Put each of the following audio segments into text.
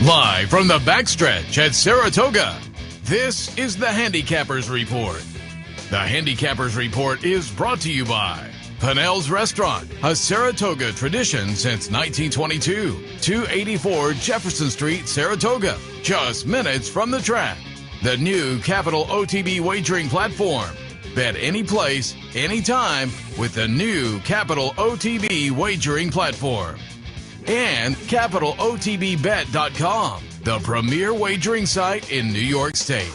Live from the backstretch at Saratoga, this is the Handicappers Report. The Handicappers Report is brought to you by Pinnell's Restaurant, a Saratoga tradition since 1922. 284 Jefferson Street, Saratoga, just minutes from the track. The new Capital OTB wagering platform. Bet any place, anytime with the new Capital OTB wagering platform. And CapitalOTBBet.com, the premier wagering site in New York State.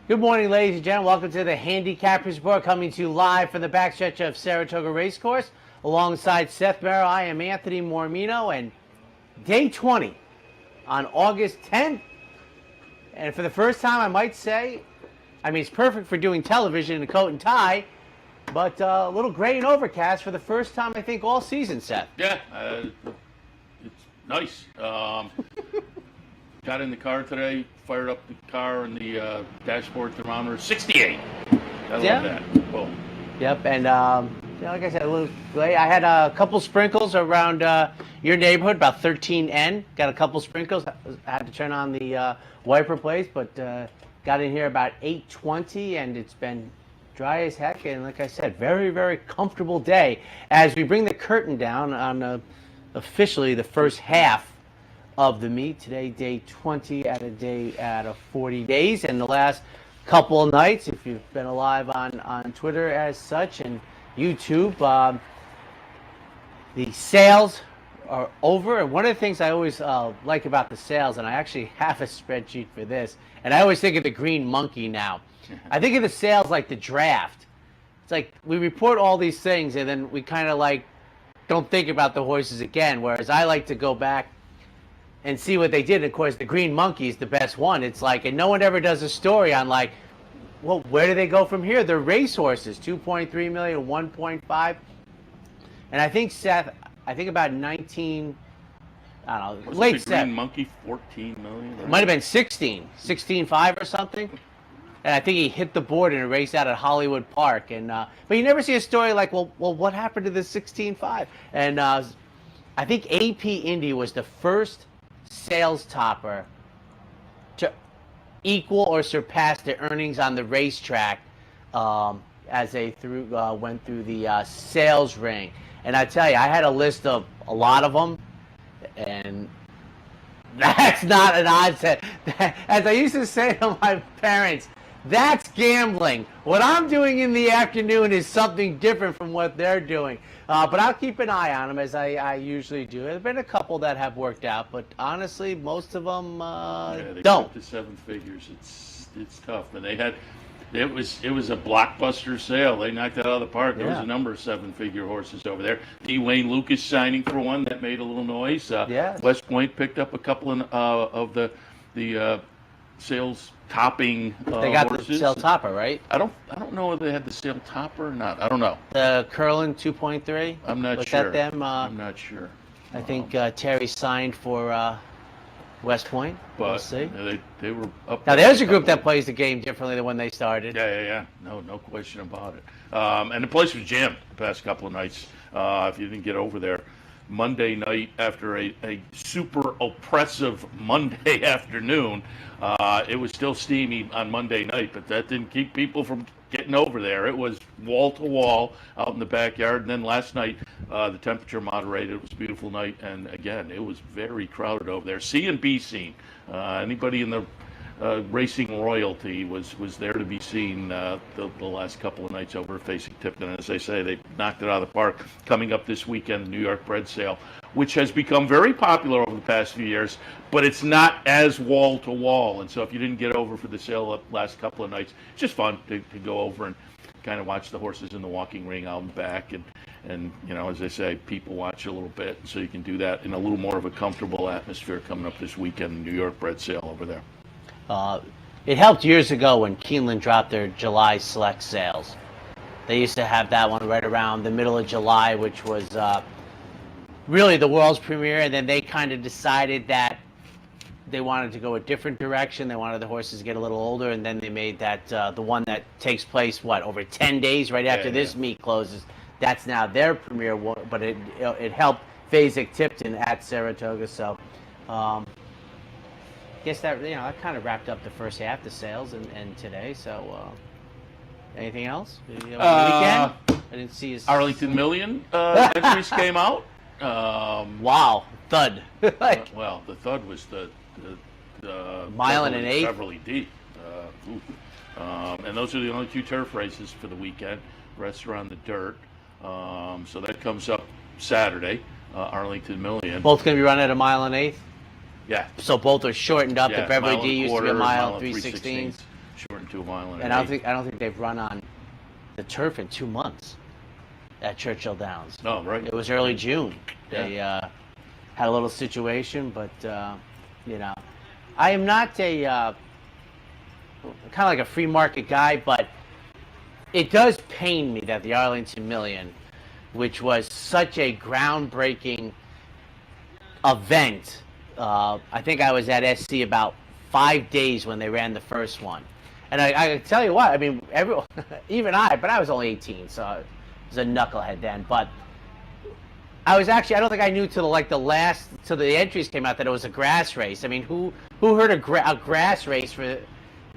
Good morning, ladies and gentlemen. Welcome to the Handicappers Report, coming to you live from the backstretch of Saratoga Race Course. Alongside Seth, Merrow, I am Anthony Mormino, and day 20 on August 10th. And for the first time, I might say, it's perfect for doing television in a coat and tie, but a little gray and overcast for the first time, I think, all season, Seth. Yeah, it's nice. Got in the car today, fired up the car, and the dashboard thermometer 68. I love that. Cool. Yep, and like I said, a little gray. I had a couple sprinkles around your neighborhood, about 13N. Got a couple sprinkles. I had to turn on the wiper blades, but got in here about 8:20, and it's been dry as heck. And like I said, very, very comfortable day. As we bring the curtain down on officially the first half of the meet today, day 20 out of 40 days, and the last couple of nights, if you've been alive on Twitter as such and YouTube, the sales are over. And one of the things I always like about the sales, and I actually have a spreadsheet for this, and I always think of the green monkey now. I think of the sales like the draft. It's like we report all these things and then we kind of like don't think about the horses again, whereas I like to go back and see what they did. And of course, the green monkey is the best one. It's like, and no one ever does a story on like, well, where do they go from here? They're racehorses, 2.3 million, 1.5. And I think, Seth, about 19, I don't know, late the green Seth. monkey 14 million? It might have been 16.5 or something. And I think he hit the board in a race out at Hollywood Park. And but you never see a story like, well, what happened to the 16.5? And I think AP Indy was the first sales topper to equal or surpass the earnings on the racetrack as they went through the sales ring. And I tell you, I had a list of a lot of them, and that's not an odd set. As I used to say to my parents, that's gambling. What I'm doing in the afternoon is something different from what they're doing. But I'll keep an eye on them as I usually do. There have been a couple that have worked out, but honestly, most of them they don't. Get to seven figures. It's tough. And it was a blockbuster sale. They knocked it out of the park. There was a number of seven-figure horses over there. D. Wayne Lucas signing for one that made a little noise. West Point picked up a couple of the sales topping they got horses. the sale topper, right? I don't know if they had the sale topper or not. I don't know. The Curlin 2.3. I'm not was sure. Was that them? I'm not sure. I think Terry signed for West Point. But we'll see. They were up. Now there's a group that plays the game differently than when they started. Yeah. No question about it. And the place was jammed the past couple of nights. If you didn't get over there. Monday night, after a super oppressive Monday afternoon, it was still steamy on Monday night, but that didn't keep people from getting over there. It was wall to wall out in the backyard. And then last night, the temperature moderated. It was a beautiful night, and again, it was very crowded over there. C and B scene. Anybody in the racing royalty was there to be seen the last couple of nights over facing Tipton. And as I say, they knocked it out of the park. Coming up this weekend, New York bred sale, which has become very popular over the past few years, but it's not as wall to wall. And so if you didn't get over for the sale the last couple of nights, it's just fun to go over and kind of watch the horses in the walking ring out and back. And as I say, people watch a little bit. So you can do that in a little more of a comfortable atmosphere coming up this weekend, New York bred sale over there. It helped years ago when Keeneland dropped their July select sales. They used to have that one right around the middle of July, which was really the world's premiere, and then they kind of decided that they wanted to go a different direction. They wanted the horses to get a little older, and then they made that the one that takes place over 10 days right after this meet closes. That's now their premier one, but it helped Fasig-Tipton at Saratoga. So, guess that that kind of wrapped up the first half, the sales and today. So, anything else? Weekend? I didn't see his Arlington Million entries came out. Wow, thud. Well, the thud was the mile and an eighth. Beverly D. And those are the only 2 turf races for the weekend. The rest are on the dirt. So that comes up Saturday, Arlington Million. Both going to be run at a mile and eighth? Yeah. So both are shortened up. The Beverly D used to be a mile and 3/16. Shortened to a mile and I don't think they've run on the turf in 2 months at Churchill Downs. Oh, right. It was early June. They had a little situation, but I am not a kind of like a free market guy, but it does pain me that the Arlington Million, which was such a groundbreaking event, I think I was at SC about 5 days when they ran the first one. And I tell you what, I mean, everyone, even but I was only 18, so I was a knucklehead then. But I don't think I knew till the entries came out that it was a grass race. I mean, who heard a grass race for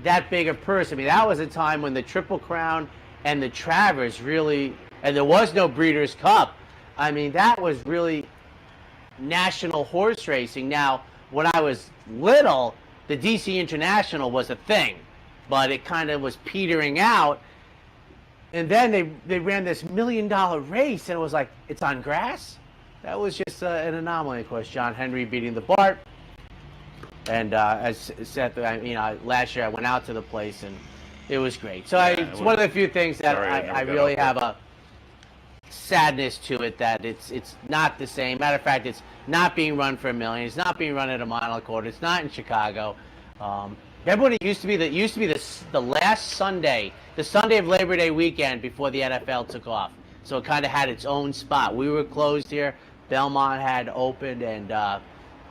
that big a purse? I mean, that was a time when the Triple Crown and the Travers really, and there was no Breeders' Cup. I mean, that was really national horse racing. Now, when I was little, the DC International was a thing, but it kind of was petering out. And then they ran this $1 million race, and it was like, it's on grass? That was just an anomaly. Of course, John Henry beating the Bart. And as Seth, last year I went out to the place, and it was great. So it's one of the few things that I really have a sadness to it, that it's not the same. Matter of fact, it's not being run for $1 million. It's not being run at a mile and a quarter. It's not in Chicago. Remember when it used to be the last Sunday, the Sunday of Labor Day weekend before the NFL took off. So it kind of had its own spot. We were closed here. Belmont had opened, and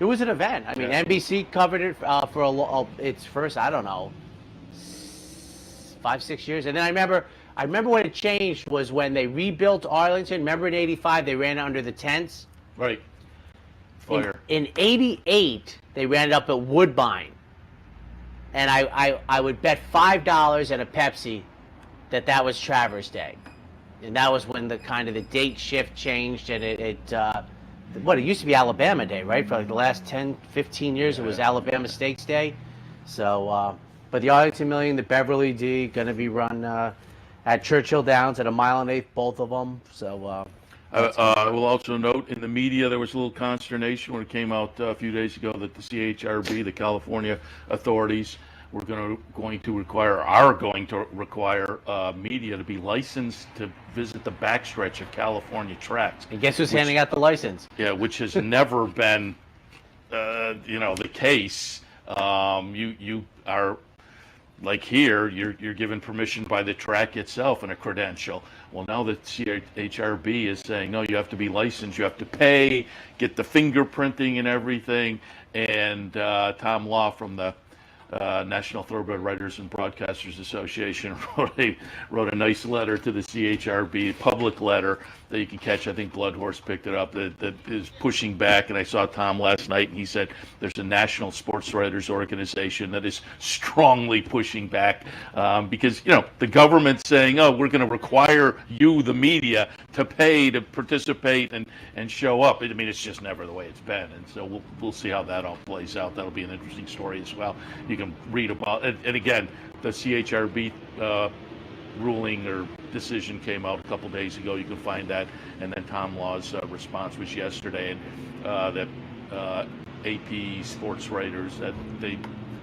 it was an event. I mean, NBC covered it for its first, 5-6 years. And then I remember when it changed was when they rebuilt Arlington. Remember in '85 they ran it under the tents? Right. Fire. In '88 they ran it up at Woodbine. And I would bet $5 and a Pepsi that was Travers Day. And that was when the date shift changed, and it used to be Alabama Day, right? For like the last 10, 15 years, it was Alabama Stakes Day. So, but the Arlington Million, the Beverly D, going to be run at Churchill Downs at a mile and eighth, both of them. So, I will also note in the media there was a little consternation when it came out a few days ago that the CHRB, the California authorities, are going to require media to be licensed to visit the backstretch of California tracks. And guess who's handing out the license? Yeah, which has never been, the case. You are. Like here, you're given permission by the track itself and a credential. Well, now the CHRB is saying, no, you have to be licensed, you have to pay, get the fingerprinting and everything. And Tom Law from the National Thoroughbred Writers and Broadcasters Association wrote a nice letter to the CHRB, public letter that you can catch. I think Blood Horse picked it up, that is pushing back. And I saw Tom last night, and he said there's a National Sports Writers Organization that is strongly pushing back because, the government's saying, oh, we're going to require you, the media, to pay to participate and show up. I mean, it's just never the way it's been. And so we'll see how that all plays out. That'll be an interesting story as well. You can read about it. And again, the CHRB ruling or decision came out a couple days ago. You can find that. And then Tom Law's response was yesterday, and that AP sports writers, that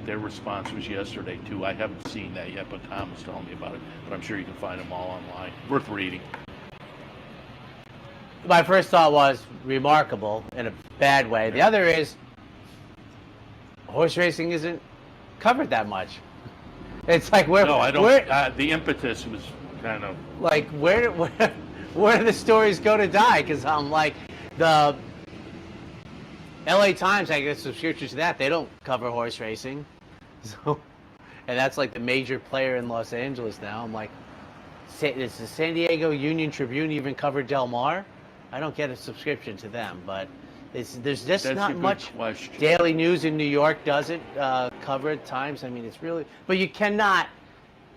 their response was yesterday too. I haven't seen that yet, but Tom was telling me about it. But I'm sure you can find them all online. Worth reading. My first thought was remarkable in a bad way. The other is horse racing isn't covered that much. It's like the impetus was kind of like where do the stories go to die? Because I'm like LA Times, I get a subscription to that. They don't cover horse racing. So, and that's like the major player in Los Angeles now. I'm like, does the San Diego Union Tribune even cover Del Mar? I don't get a subscription to them, but there's just not much. Question. Daily News in New York doesn't cover it. Times, I mean, it's really, but you cannot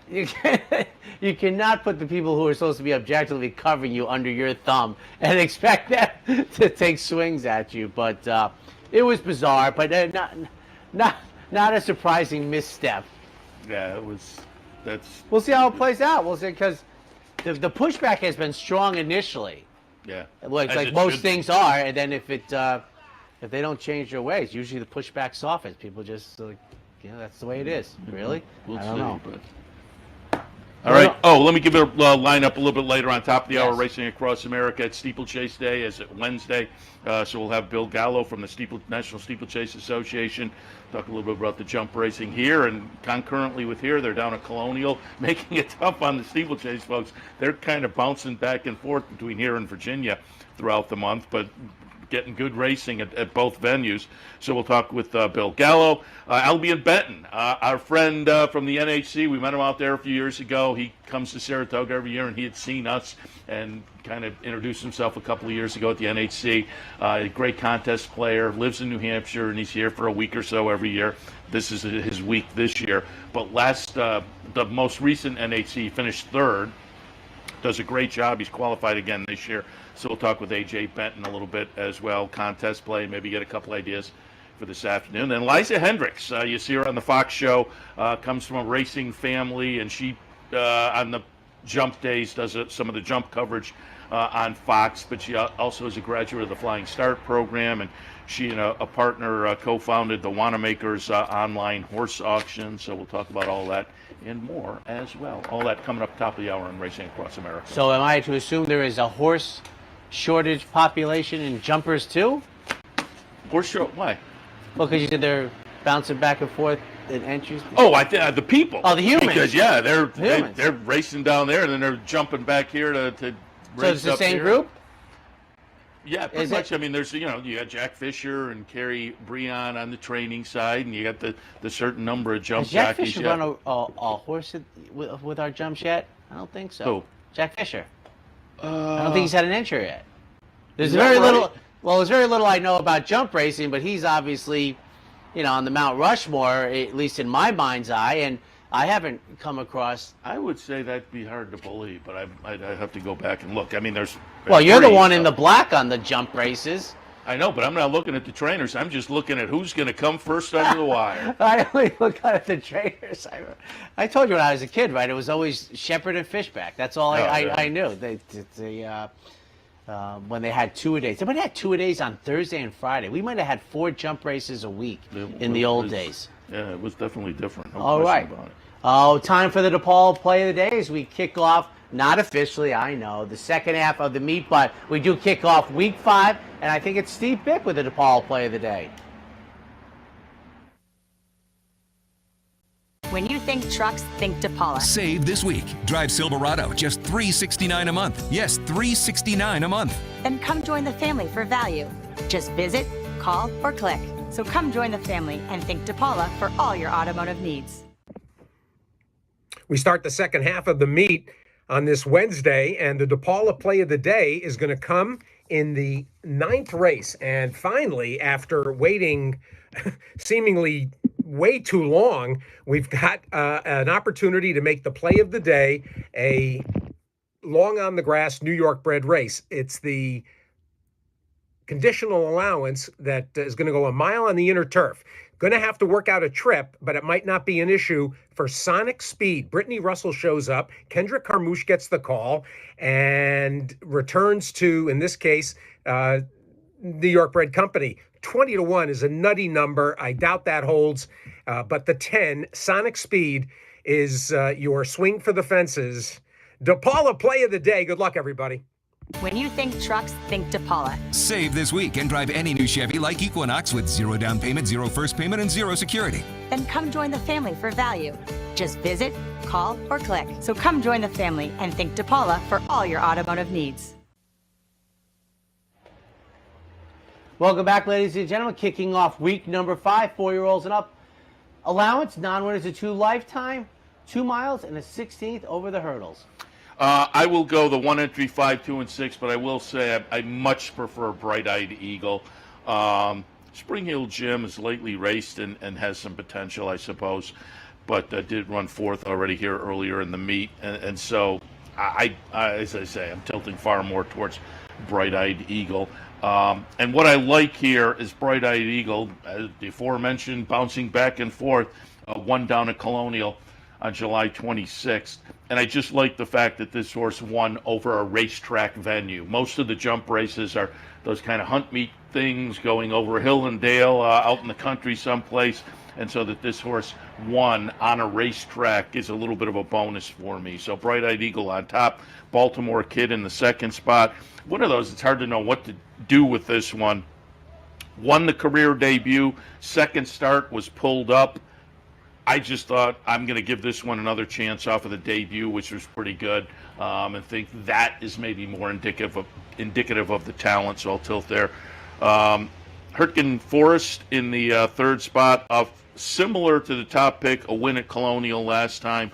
put the people who are supposed to be objectively covering you under your thumb and expect them to take swings at you. But it was bizarre, but not a surprising misstep. Yeah, it was. We'll see how it plays out. We'll see, because the pushback has been strong initially. Yeah. Like most things are, and then if they don't change their ways, usually the pushback softens. People just that's the way it is. Really? We'll I don't know. But... All right. Oh, let me give it a lineup a little bit later on top of the hour. Racing across America at Steeplechase Day is at Wednesday. So we'll have Bill Gallo from the National Steeplechase Association talk a little bit about the jump racing here. And concurrently with here, they're down at Colonial, making it tough on the steeplechase folks. They're kind of bouncing back and forth between here and Virginia throughout the month, but getting good racing at both venues. So we'll talk with Bill Gallo. Albion Benton, our friend from the NHC. We met him out there a few years ago. He comes to Saratoga every year, and he had seen us and kind of introduced himself a couple of years ago at the NHC. A great contest player, lives in New Hampshire, and he's here for a week or so every year. This is his week this year. But the most recent NHC, finished third. Does a great job. He's qualified again this year. So we'll talk with A.J. Benton a little bit as well. Contest play, maybe get a couple ideas for this afternoon. And Liza Hendricks, you see her on the Fox show, comes from a racing family, and she, on the jump days, does some of the jump coverage on Fox, but she also is a graduate of the Flying Start program, and she and a partner co-founded the Wanamaker's online horse auction. So we'll talk about all that and more as well. All that coming up top of the hour on Racing Across America. So am I to assume there is a horse shortage population in jumpers too? Horse show? Why? Well, because you said they're bouncing back and forth in entries. Oh, I think the people. Oh, the humans. Because they're racing down there, and then they're jumping back here to race. So it's the same here. group? Yeah, pretty much. I mean, there's you got Jack Fisher and Kerry Breon on the training side, and you got the certain number of jump Has Jack jockeys. Fisher run a horse with our jumps yet? I don't think so. Who? Jack Fisher. I don't think he's had an entry yet. There's little. Well, there's very little I know about jump racing, but he's obviously, on the Mount Rushmore, at least in my mind's eye, and I haven't come across. I would say that'd be hard to believe, but I'd have to go back and look. I mean, there's. Well, you're the one in the black on the jump races. I know, but I'm not looking at the trainers. I'm just looking at who's going to come first under the wire. I only look at the trainers. I told you when I was a kid, right? It was always Shepherd and Fishback. That's all I knew. When they had two-a-days. They might have had two-a-days on Thursday and Friday. We might have had 4 jump races a week in the old days. Yeah, it was definitely different. No all right. about it. Oh, time for the Depaul Play of the Day as we kick off, not officially, I know, the second half of the meet, but we do kick off week 5, and I think it's Steve Bick with the Depaul Play of the Day. When you think trucks, think Depaul. Save this week. Drive Silverado, just $369 a month. Yes, $369 a month. Then come join the family for value. Just visit, call, or click. So come join the family and think Depaul for all your automotive needs. We start the second half of the meet on this Wednesday, and the Depaul Play of the Day is going to come in the 9th race. And finally, after waiting seemingly way too long, we've got an opportunity to make the Play of the Day a long on the grass New York bred race. It's the conditional allowance that is going to go a mile on the inner turf. Going to have to work out a trip, but it might not be an issue for Sonic Speed. Brittany Russell shows up. Kendrick Carmouche gets the call and returns to, in this case, New York bred company. 20-1 is a nutty number. I doubt that holds. But the 10, Sonic Speed, is your swing for the fences. Depaul Play of the Day. Good luck, everybody. When you think trucks, think Depaul. Save this week and drive any new Chevy like Equinox with 0 down payment, 0 first payment, and 0 security. Then come join the family for value. Just visit, call, or click. So come join the family and think Depaul for all your automotive needs. Welcome back, ladies and gentlemen. Kicking off week number 5, 4-year-olds and up. Allowance, non-winners of 2 lifetime, 2 miles, and a 16th over the hurdles. I will go the 1 entry 5, 2, and 6, but I will say I much prefer Bright Eyed Eagle. Spring Hill Gym is lately raced and has some potential, I suppose, but did run 4th already here earlier in the meet, and so I, as I say, I'm tilting far more towards Bright Eyed Eagle. And what I like here is Bright Eyed Eagle, as the aforementioned, bouncing back and forth, won down at Colonial on July 26th. And I just like the fact that this horse won over a racetrack venue. Most of the jump races are those kind of hunt meet things going over hill and dale out in the country someplace. And so that this horse won on a racetrack is a little bit of a bonus for me. So Bright Eyed Eagle on top, Baltimore Kid in the 2nd spot. One of those, it's hard to know what to do with this one. Won the career debut, 2nd start was pulled up. I just thought I'm going to give this one another chance off of the debut, which was pretty good, and think that is maybe more indicative of the talent, so I'll tilt there. Hurtgen Forest in the 3rd spot, similar to the top pick, a win at Colonial last time.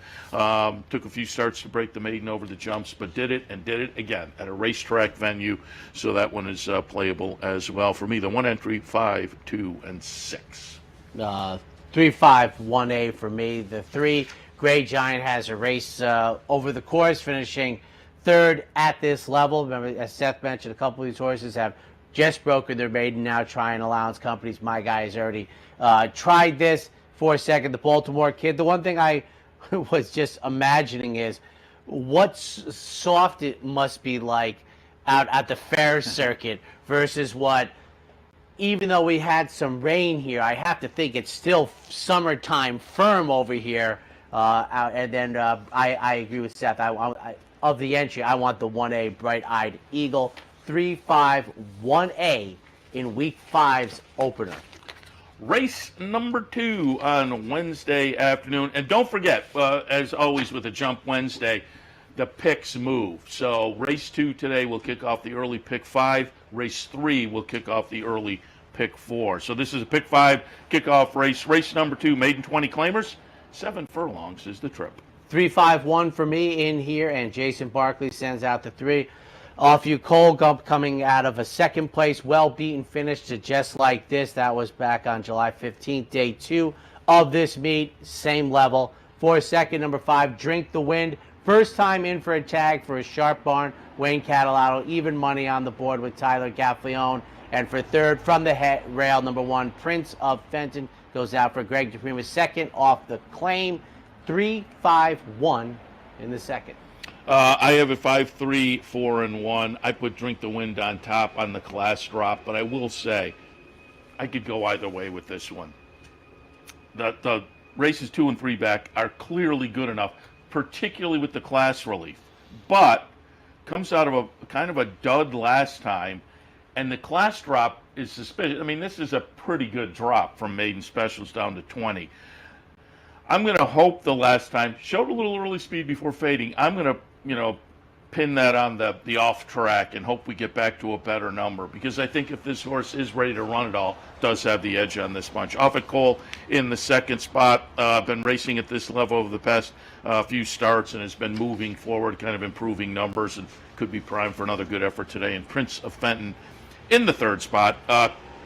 Took a few starts to break the maiden over the jumps, but did it again at a racetrack venue, so that one is playable as well. For me, the 1 entry, 5, 2, and 6. 3, 5, 1A for me. The 3, Gray Giant, has a race over the course, finishing 3rd at this level. Remember, as Seth mentioned, a couple of these horses have just broken their maiden, now trying allowance companies. My guy has already tried this for a second. The Baltimore Kid. The one thing I was just imagining is what soft it must be like out at the fair circuit versus what, even though we had some rain here, I have to think it's still summertime firm over here. And then I agree with Seth. Of the entry, I want the 1A Bright Eyed Eagle. 3, 5, 1A in week 5's opener. Race number 2 on Wednesday afternoon. And don't forget, as always with a Jump Wednesday, the picks move. So race 2 today will kick off the early pick 5. Race 3 will kick off the early pick 4. So this is a pick 5 kickoff race. Race number 2, maiden 20 claimers. 7 furlongs is the trip. 3, 5, 1 for me in here, and Jason Barkley sends out the 3. Off you, Cole Gump, coming out of a 2nd place, well-beaten finish to Just Like This. That was back on July 15th, day 2 of this meet. Same level. For 2nd, number 5, Drink the Wind. First time in for a tag for a sharp barn. Wayne Catalano, even money on the board with Tyler Gaffleone. And for 3rd, from the rail, number 1, Prince of Fenton, goes out for Greg DePrima. 2nd off the claim. 3, 5, 1 in the 2nd. I have a 5, 3, 4, and 1. I put Drink the Wind on top on the class drop, but I will say I could go either way with this one. The races 2 and 3 back are clearly good enough, particularly with the class relief. But comes out of a kind of a dud last time, and the class drop is suspicious. I mean, this is a pretty good drop from maiden specials down to 20. I'm going to hope the last time showed a little early speed before fading. I'm going to, pin that on the off track and hope we get back to a better number, because I think if this horse is ready to run it all, does have the edge on this bunch. Off at Cole in the 2nd spot. Been racing at this level over the past few starts and has been moving forward, kind of improving numbers, and could be primed for another good effort today. And Prince of Fenton in the 3rd spot.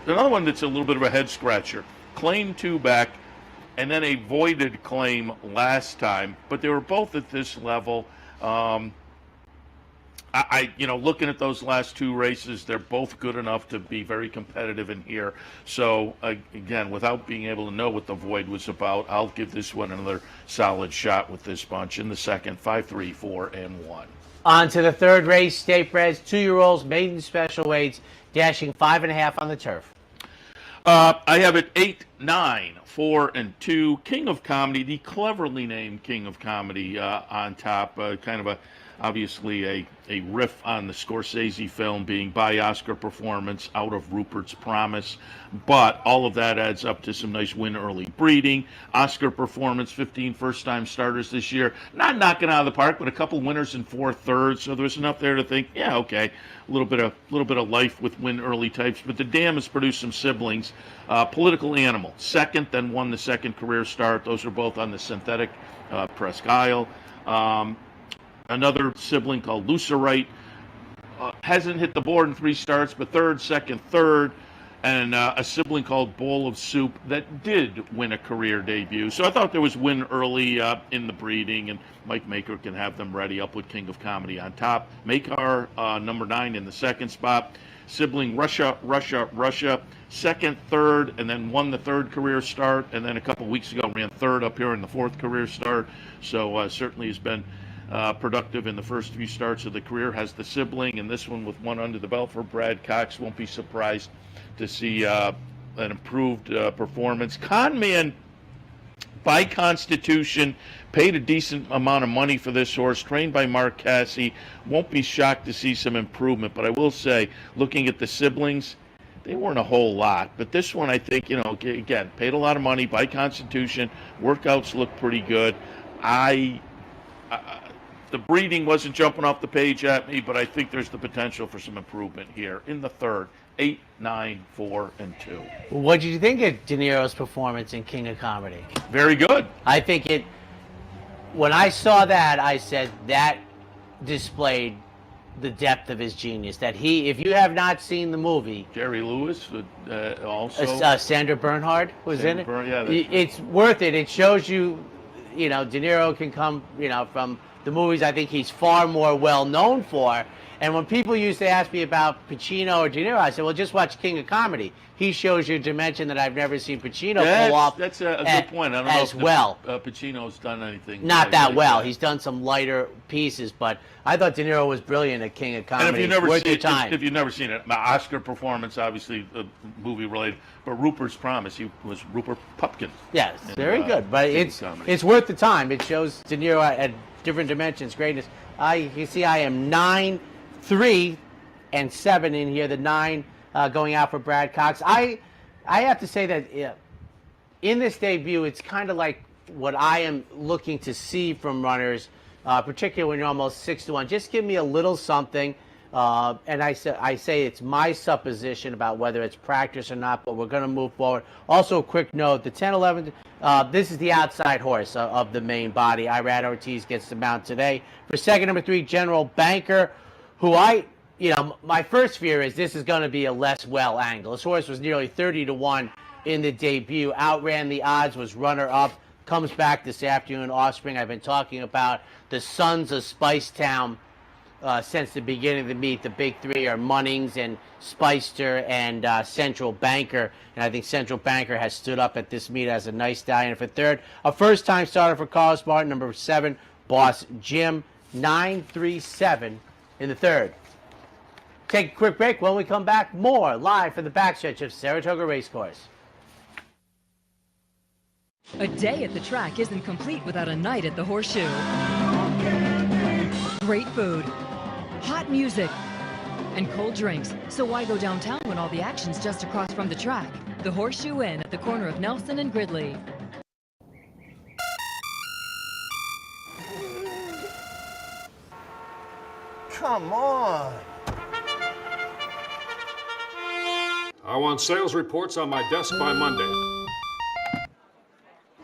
Another one that's a little bit of a head scratcher. Claim 2 back, and then a voided claim last time, but they were both at this level. Looking at those last 2 races, they're both good enough to be very competitive in here. So, again, without being able to know what the void was about, I'll give this one another solid shot with this bunch in the 2nd, 5, 3, 4, and 1. On to the 3rd race, State Breds, 2-year-olds, maiden special weights, dashing 5.5 on the turf. I have it 8, 9, 4, and 2. King of Comedy, the cleverly named King of Comedy on top. Kind of Obviously a riff on the Scorsese film being by Oscar Performance, Out of Rupert's Promise. But all of that adds up to some nice win early breeding. Oscar Performance, 15 first-time starters this year. Not knocking out of the park, but a couple winners in 4 thirds. So there's enough there to think, yeah, okay, a little bit of life with win early types. But the dam has produced some siblings. Political Animal, second, then won the second career start. Those are both on the synthetic Presque Isle. Another sibling called Lucerite hasn't hit the board in 3 starts, but third, second, third. And a sibling called Bowl of Soup that did win a career debut. So I thought there was win early in the breeding, and Mike Maker can have them ready up with King of Comedy on top. Makar, number 9 in the second spot. Sibling Russia, second, third, and then won the 3rd career start. And then a couple weeks ago ran 3rd up here in the 4th career start. So certainly has been productive in the first few starts of the career. Has the sibling, and this one with 1 under the belt for Brad Cox. Won't be surprised to see an improved performance. Conman, by constitution, paid a decent amount of money for this horse, trained by Mark Cassie. Won't be shocked to see some improvement, but I will say, looking at the siblings, they weren't a whole lot. But this one, I think, again, paid a lot of money by constitution. Workouts look pretty good. The breeding wasn't jumping off the page at me, but I think there's the potential for some improvement here in the 3rd. 8, 9, 4, and 2. What did you think of De Niro's performance in King of Comedy? Very good. I think when I saw that, I said that displayed the depth of his genius. That if you have not seen the movie, Jerry Lewis also. Sandra Bernhard was in it. Yeah, it's worth it. It shows you, De Niro can come, from the movies I think he's far more well known for. And when people used to ask me about Pacino or De Niro, I said, well, just watch King of Comedy. He shows you a dimension that I've never seen Pacino pull off. That's a good point. I don't know if Pacino's done anything. Not that well. He's done some lighter pieces, but I thought De Niro was brilliant at King of Comedy. And if you've never seen it, Oscar Performance, obviously movie related, but Rupert's Promise, he was Rupert Pupkin. Yes, very good. But it's worth the time. It shows De Niro at different dimensions, greatness. You see, I am 9, 3, and 7 in here. The 9 going out for Brad Cox. I have to say that in this debut, it's kind of like what I am looking to see from runners, particularly when you're almost 6-1. Just give me a little something. And I say it's my supposition about whether it's practice or not, but we're going to move forward. Also, a quick note, the 10-11, this is the outside horse of the main body. Irad Ortiz gets the mount today. For second, number 3, General Banker, who my first fear is this is going to be a less well angle. This horse was nearly 30-1 in the debut, outran the odds, was runner-up, comes back this afternoon, offspring I've been talking about. The sons of Spicetown since the beginning of the meet. The big 3 are Munnings and Speister and Central Banker. And I think Central Banker has stood up at this meet as a nice stallion. For third, a first-time starter for Carlos Martin, number 7, Boss Jim, 9-3-7 in the 3rd. Take a quick break. When we come back, more live from the backstretch of Saratoga Race Course. A day at the track isn't complete without a night at the Horseshoe. Great food, hot music, and cold drinks. So why go downtown when all the action's just across from the track? The Horseshoe Inn at the corner of Nelson and Gridley. Come on. I want sales reports on my desk by Monday.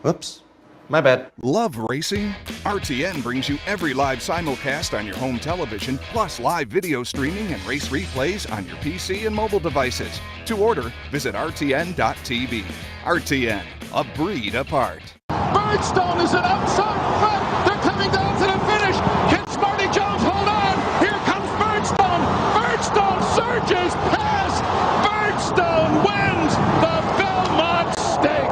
Oops. My bad. Love racing? RTN brings you every live simulcast on your home television, plus live video streaming and race replays on your PC and mobile devices. To order, visit rtn.tv. RTN, a breed apart. Birdstone is an outside front. They're coming down to the finish. Can Smarty Jones hold on? Here comes Birdstone. Birdstone surges past. Birdstone wins the Belmont Stakes.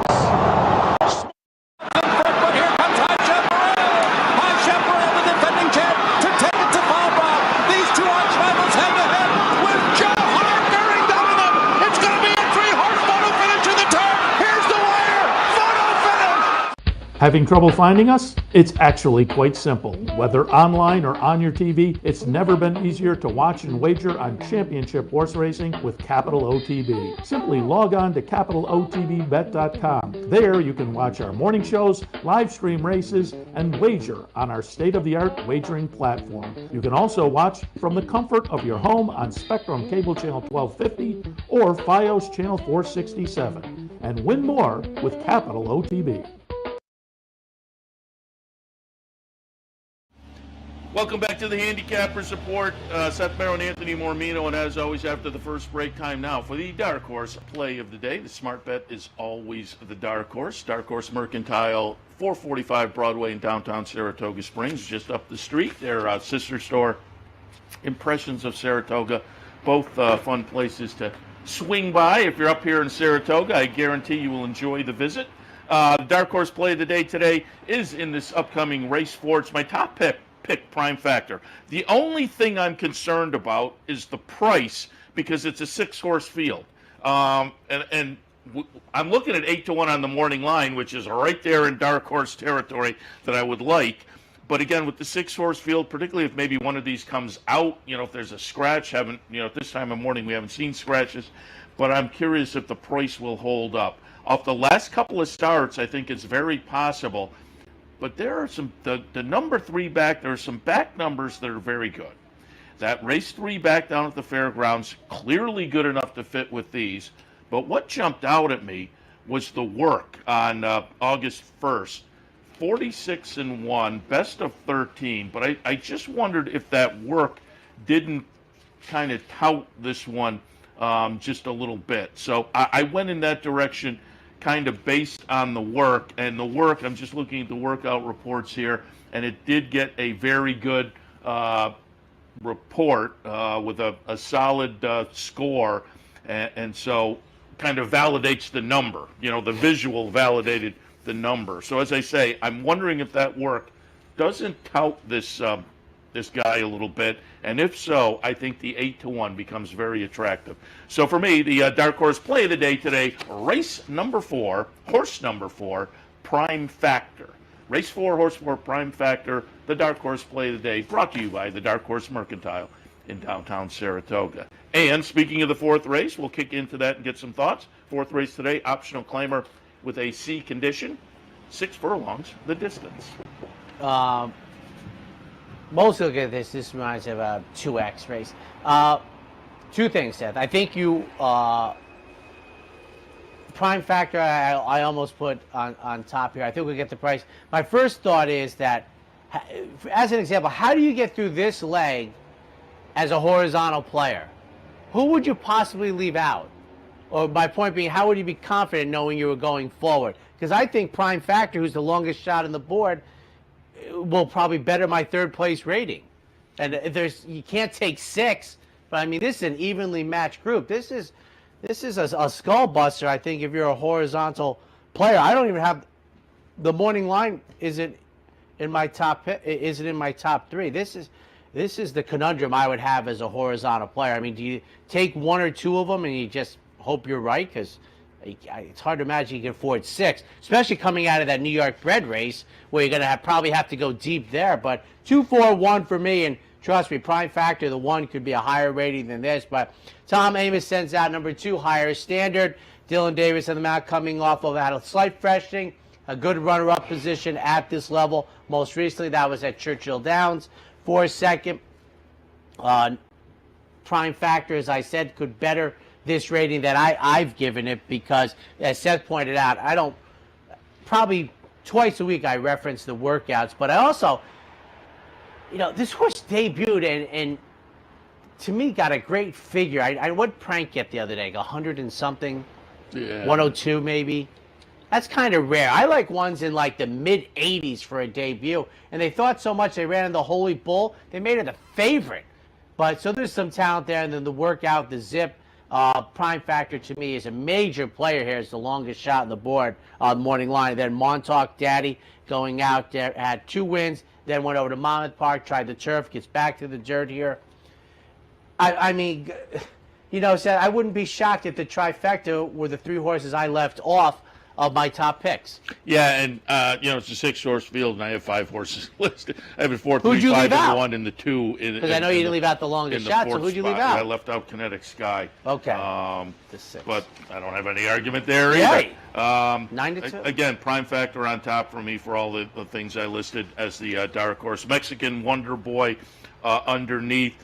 Having trouble finding us? It's actually quite simple. Whether online or on your TV, it's never been easier to watch and wager on championship horse racing with Capital OTB. Simply log on to capitalotbbet.com. There you can watch our morning shows, live stream races, and wager on our state-of-the-art wagering platform. You can also watch from the comfort of your home on Spectrum Cable Channel 1250 or Fios Channel 467 and win more with Capital OTB. Welcome back to the Handicappers Report. Seth, Merrow, and Anthony Mormino, and as always, after the first break, time now for the Dark Horse play of the day. The smart bet is always the Dark Horse. Dark Horse Mercantile, 445 Broadway in downtown Saratoga Springs, just up the street. Their sister store, Impressions of Saratoga, both fun places to swing by. If you're up here in Saratoga, I guarantee you will enjoy the visit. The Dark Horse play of the day today is in this upcoming race 4. It's my top pick, Prime Factor. The only thing I'm concerned about is the price because it's a 6-horse field. I'm looking at 8-1 on the morning line, which is right there in Dark Horse territory that I would like. But again, with the 6-horse field, particularly if maybe one of these comes out, if there's a scratch, at this time of morning we haven't seen scratches, but I'm curious if the price will hold up. Off the last couple of starts, I think it's very possible. But there are the number 3 back, there are some back numbers that are very good. That race 3 back down at the fairgrounds, clearly good enough to fit with these. But what jumped out at me was the work on August 1st. 46-1, best of 13. But I just wondered if that work didn't kind of tout this one just a little bit. So I went in that direction kind of based on the work, and the work, I'm just looking at the workout reports here, and it did get a very good report with a solid score, and so kind of validates the number. The visual validated the number. So as I say, I'm wondering if that work doesn't tout this guy a little bit, and if so, I think the 8-1 becomes very attractive. So for me, the Dark Horse play of the day today, race number 4, horse number 4, Prime Factor. Race 4, horse 4, Prime Factor, the Dark Horse play of the day, brought to you by the Dark Horse Mercantile in downtown Saratoga. And speaking of the 4th race, we'll kick into that and get some thoughts. 4th race today, optional climber with a C condition, 6 furlongs, the distance. Mostly look at this reminds me of a 2X race. 2 things, Seth. I think you Prime Factor I almost put on top here. I think we'll get the price. My first thought is that, as an example, how do you get through this leg as a horizontal player? Who would you possibly leave out? Or my point being, how would you be confident knowing you were going forward? Because I think Prime Factor, who's the longest shot on the board, will probably better my 3rd place rating. And you can't take 6, but I mean, this is an evenly matched group. This is a skull buster, I think, if you're a horizontal player. I don't even have the morning line isn't in my top 3. This is the conundrum I would have as a horizontal player. I mean, do you take 1 or 2 of them and you just hope you're right? Because it's hard to imagine you can afford 6, especially coming out of that New York bred race where you're going to probably have to go deep there. But 2, 4, 1 for me, and trust me, Prime Factor, the 1 could be a higher rating than this. But Tom Amos sends out number 2, higher standard. Dylan Davis on the mount coming off of had a slight freshening, a good runner-up position at this level. Most recently, that was at Churchill Downs. 4 second. Prime Factor, as I said, could better this rating that I've given it because, as Seth pointed out, I don't, probably twice a week I reference the workouts, but I also, this horse debuted and to me got a great figure. What Prank get the other day? 100 and something? Yeah. 102 maybe? That's kind of rare. I like ones in like the mid-80s for a debut, and they thought so much they ran in the Holy Bull, they made it the favorite. But so there's some talent there, and then the workout, the zip, Prime Factor to me is a major player here. It's the longest shot on the board on the morning line. Then Montauk Daddy going out there, had 2 wins, then went over to Monmouth Park, tried the turf, gets back to the dirt here. I mean, Seth, I wouldn't be shocked if the trifecta were the 3 horses I left off of my top picks. Yeah, and it's a 6-horse field, and I have 5 horses listed. I have a 4, Who'd 3, you 5, leave and out? 1 in the 2. Because I know you didn't leave out the longest shot, so who'd you leave out? I left out Kinetic Sky. Okay. The 6. But I don't have any argument there either. 9-2. Again, prime factor on top for me for all the things I listed as the dark horse. Mexican Wonder Boy underneath.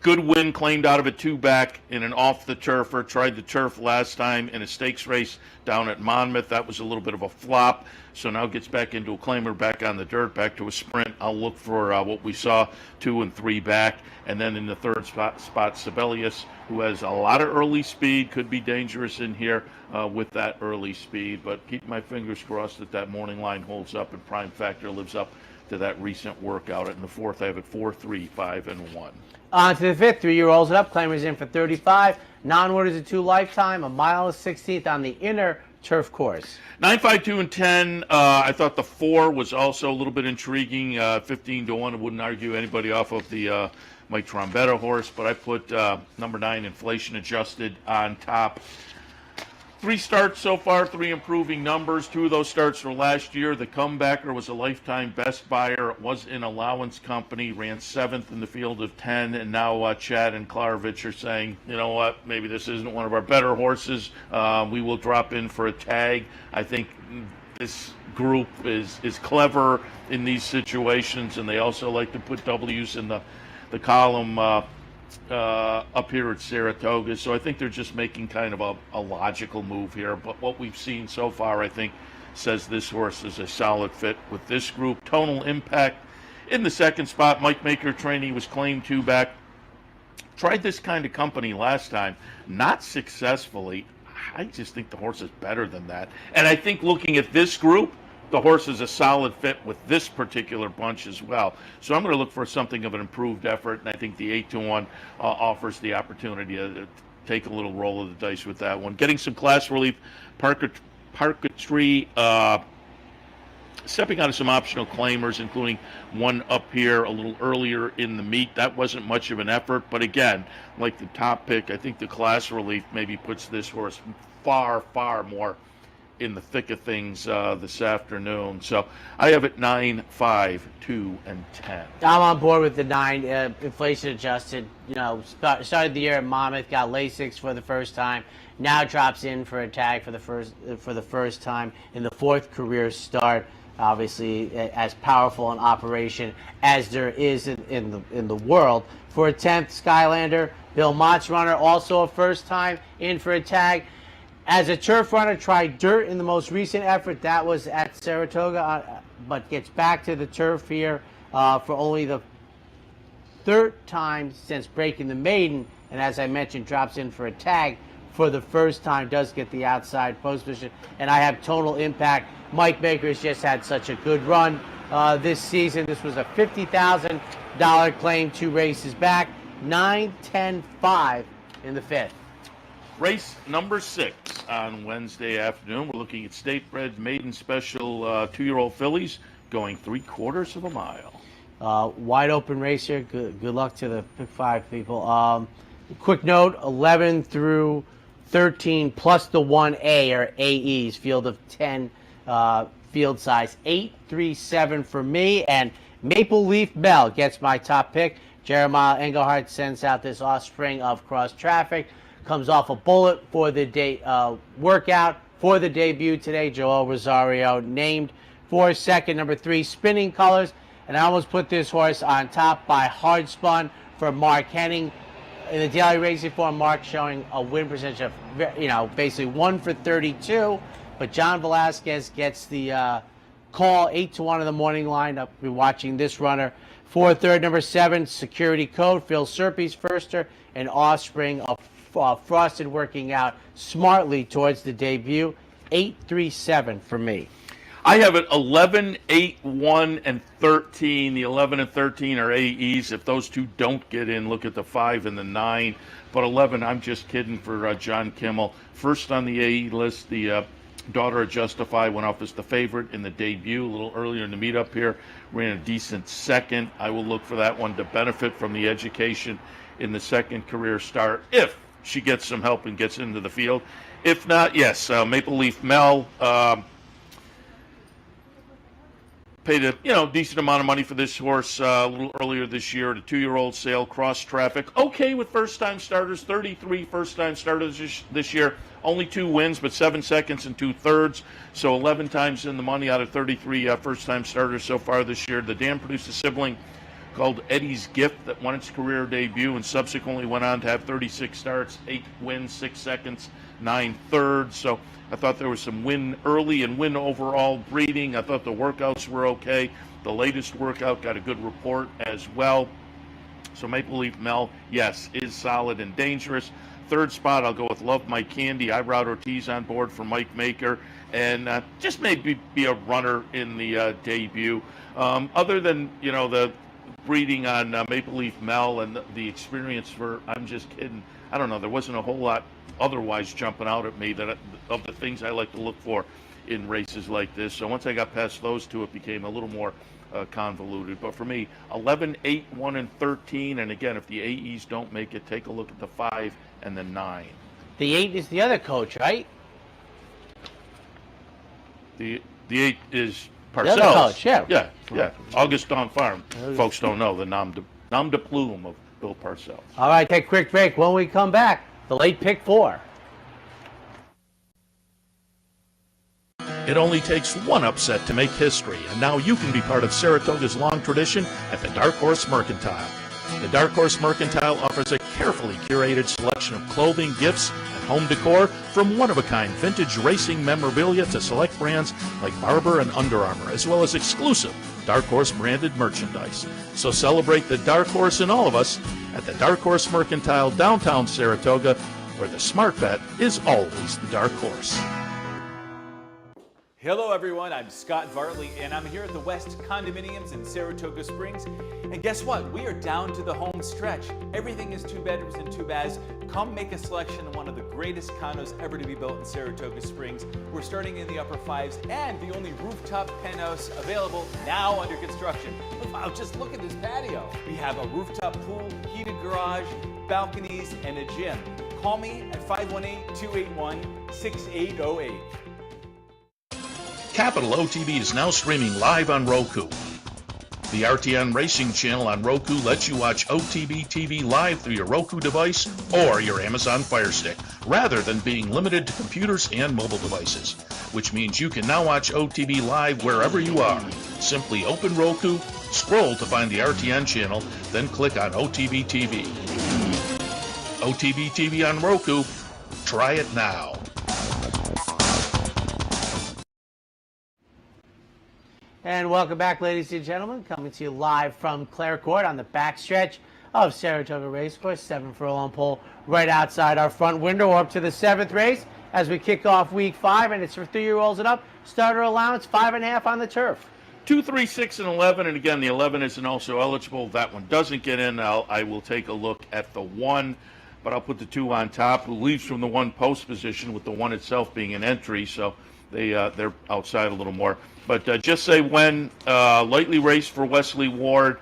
Good win claimed out of a 2-back in an off-the-turfer. Tried the turf last time in a stakes race down at Monmouth. That was a little bit of a flop. So now gets back into a claimer, back on the dirt, back to a sprint. I'll look for what we saw, 2 and 3 back. And then in the third spot, Sibelius, who has a lot of early speed, could be dangerous in here with that early speed. But keep my fingers crossed that morning line holds up and prime factor lives up to that recent workout. In the 4th, I have it 4, 3, 5, and 1. On to the 5th, 3-year rolls it up. Claimer's in for 35. Non-orders at 2 lifetime. A mile of 16th on the inner turf course. 9, 5, 2, and 10. I thought the 4 was also a little bit intriguing. 15-1. I wouldn't argue anybody off of the Mike Trombetta horse, but I put number 9, Inflation Adjusted, on top. 3 starts so far, 3 improving numbers. 2 of those starts were last year. The comebacker was a lifetime best buyer. It was in allowance company, ran 7th in the field of 10, and now Chad and Klarovich are saying, you know what, maybe this isn't one of our better horses. We will drop in for a tag. I think this group is clever in these situations, and they also like to put W's in the column up here at Saratoga. So I think they're just making kind of a logical move here. But what we've seen so far, I think, says this horse is a solid fit with this group. Tonal Impact in the 2nd spot. Mike Maker trainee was claimed 2-back. Tried this kind of company last time, not successfully. I just think the horse is better than that. And I think looking at this group, the horse is a solid fit with this particular bunch as well. So I'm going to look for something of an improved effort, and I think the 8-1 offers the opportunity to take a little roll of the dice with that one. Getting some class relief, Parketry, stepping out of some optional claimers, including one up here a little earlier in the meet. That wasn't much of an effort, but again, like the top pick, I think the class relief maybe puts this horse far, far more in the thick of things this afternoon. So I have it 9, 5, 2, and 10. I'm on board with the 9, inflation adjusted. Started the year at Monmouth, got Lasix for the first time. Now drops in for a tag for the first time in the 4th career start. Obviously, as powerful an operation as there is in the world. For a 10th, Skylander, Bill Mott's runner, also a first time in for a tag. As a turf runner, tried dirt in the most recent effort. That was at Saratoga, but gets back to the turf here for only the 3rd time since breaking the maiden. And as I mentioned, drops in for a tag for the first time, does get the outside post position. And I have Tonal Impact. Mike Baker has just had such a good run this season. This was a $50,000 claim, 2 races back. 9, 10, 5 in the 5th. Race number 6 on Wednesday afternoon. We're looking at state-bred maiden special 2-year-old fillies going 3/4 of a mile. Wide open race here. Good luck to the pick 5 people. Quick note, 11 through 13 plus the 1A or AEs, field of 10 field size. 8, 3, 7 for me, and Maple Leaf Bell gets my top pick. Jeremiah Engelhardt sends out this offspring of Cross Traffic. Comes off a bullet for the day workout for the debut today. Joel Rosario named for 2nd. Number 3, Spinning Colors. And I almost put this horse on top by Hard Spun for Mark Henning. In the daily racing form, Mark showing a win percentage of, basically 1 for 32. But John Velasquez gets the call, 8-1 in the morning line. I'll be watching this runner. For 3rd, number 7, Security Code. Phil Serpes, firster, and offspring of Frosted working out smartly towards the debut. 8, 3, 7 for me. I have it 11, 8, 1, and 13. The 11 and 13 are AEs. If those 2 don't get in, look at the 5 and the 9. But 11, I'm just kidding for John Kimmel. First on the AE list, the Daughter of Justify went off as the favorite in the debut a little earlier in the meet-up here. Ran a decent 2nd. I will look for that one to benefit from the education in the 2nd career start if she gets some help and gets into the field. If not, yes, Maple Leaf Mel paid a decent amount of money for this horse a little earlier this year at a 2-year-old sale, cross traffic. Okay with first-time starters, 33 first-time starters this year. Only 2 wins, but 7 seconds and 2/3. So 11 times in the money out of 33 first-time starters so far this year. The dam produced a sibling called Eddie's Gift that won its career debut and subsequently went on to have 36 starts, 8 wins, 6 seconds, 9/3. So I thought there was some win early and win overall breeding. I thought the workouts were okay. The latest workout got a good report as well. So Maple Leaf Mel, yes, is solid and dangerous. Third spot, I'll go with Love My Candy. I Rod Ortiz on board for Mike Maker, and just maybe be a runner in the debut. Other than, the breeding on Maple Leaf Mel and the experience for I'm Just Kidding, I don't know, there wasn't a whole lot otherwise jumping out at me of the things I like to look for in races like this. So once I got past those two, it became a little more convoluted. But for me, 11, 8, 1, and 13. And again, if the AEs don't make it, take a look at the 5 and the 9. The 8 is the other coach, right? The 8 is Parcells. The other coach, yeah. Yeah. Augustin Farm. Folks don't know the nom de plume of Bill Parcells. All right, take a quick break. When we come back, the late pick 4. It only takes one upset to make history, and now you can be part of Saratoga's long tradition at the Dark Horse Mercantile. The Dark Horse Mercantile offers a carefully curated selection of clothing, gifts, and home decor, from one-of-a-kind vintage racing memorabilia to select brands like Barber and Under Armour, as well as exclusive Dark Horse branded merchandise. So celebrate the Dark Horse in all of us at the Dark Horse Mercantile, downtown Saratoga, where the smart bet is always the Dark Horse. Hello everyone, I'm Scott Vartley and I'm here at the West Condominiums in Saratoga Springs. And guess what? We are down to the home stretch. Everything is 2 bedrooms and 2 baths. Come make a selection of one of the greatest condos ever to be built in Saratoga Springs. We're starting in the upper 5s and the only rooftop penthouse available now under construction. Wow, just look at this patio. We have a rooftop pool, heated garage, balconies, and a gym. Call me at 518-281-6808. Capital OTB is now streaming live on Roku. The RTN Racing channel on Roku lets you watch OTB TV live through your Roku device or your Amazon Fire Stick, rather than being limited to computers and mobile devices, which means you can now watch OTB live wherever you are. Simply open Roku, scroll to find the RTN channel, then click on OTB TV. OTB TV on Roku. Try it now. And welcome back, ladies and gentlemen. Coming to you live from Clare Court on the backstretch of Saratoga Race Course. 7 furlong pole right outside our front window. We're up to the 7th race as we kick off week 5, and it's for 3-year-olds and up. Starter allowance 5.5 on the turf. 2, 3, 6, and 11. And again, the 11 isn't also eligible. If that one doesn't get in, I will take a look at the 1. But I'll put the 2 on top, who leaves from the 1 post position, with the 1 itself being an entry. So they're outside a little more. But just say when, lightly raced for Wesley Ward,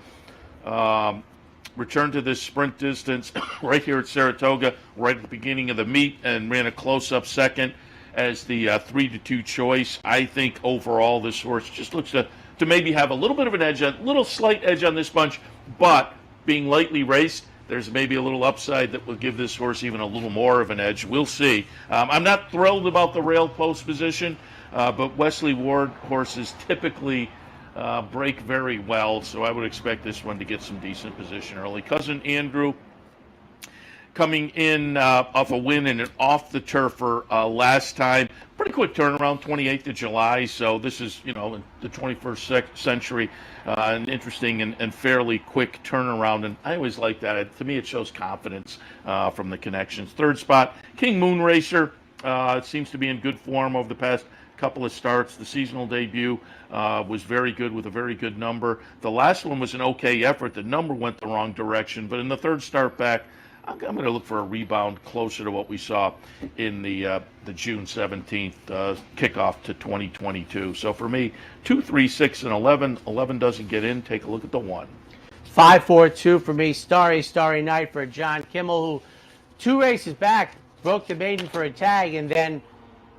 returned to this sprint distance right here at Saratoga, right at the beginning of the meet, and ran a close-up second as the 3-2 choice. I think overall this horse just looks to maybe have a little bit of an edge, a little slight edge on this bunch, but being lightly raced, there's maybe a little upside that will give this horse even a little more of an edge. We'll see. I'm not thrilled about the rail post position, but Wesley Ward horses typically break very well, so I would expect this one to get some decent position early. Cousin Andrew coming in off a win and an off the turfer last time. Pretty quick turnaround, 28th of July, so this is, in the 21st century, an interesting and fairly quick turnaround, and I always like that. To me, it shows confidence from the connections. Third spot, King Moon Racer. It seems to be in good form over the past couple of starts. The seasonal debut was very good with a very good number. The last one was an okay effort. The number went the wrong direction, but in the third start back, I'm going to look for a rebound closer to what we saw in the June 17th kickoff to 2022. So for me, 2, 3, 6, and 11. 11 doesn't get in. Take a look at the 1. 5, 4, 2 for me. Starry Night for John Kimmel, who 2 races back broke the maiden for a tag, and then,